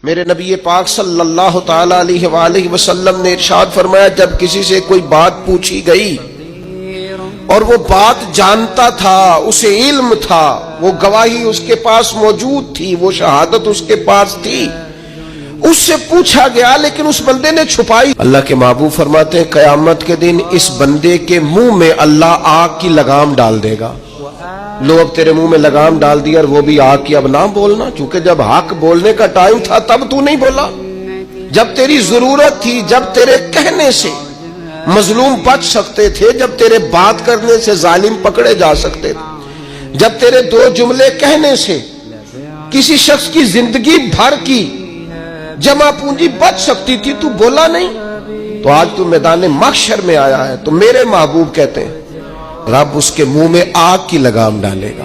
मेरे नबी पाक सल्लल्लाहु ताला अलैहि वसल्लम ने इरशाद फरमाया, जब किसी से कोई बात पूछी गई और वो बात जानता था, उसे इल्म था, वो गवाही उसके पास मौजूद थी, वो शहादत उसके पास थी, उससे पूछा गया लेकिन उस बंदे ने छुपाई। अल्लाह के महबूब फरमाते हैं, क़यामत के दिन इस बंदे के मुंह में अल्लाह आग की लगाम डाल देगा। लो अब तेरे मुंह में लगाम डाल दिया और वो भी आग की, अब ना बोलना, क्योंकि जब हक बोलने का टाइम था तब तू नहीं बोला, जब तेरी जरूरत थी, जब तेरे कहने से मजलूम बच सकते थे, जब तेरे बात करने से जालिम पकड़े जा सकते थे, जब तेरे दो जुमले कहने से किसी शख्स की जिंदगी भर की जमा पूंजी बच सकती थी, तू बोला नहीं, तो आज तू मैदान महशर में आया है। तो मेरे महबूब कहते हैं रब उसके मुंह में आग की लगाम डालेगा।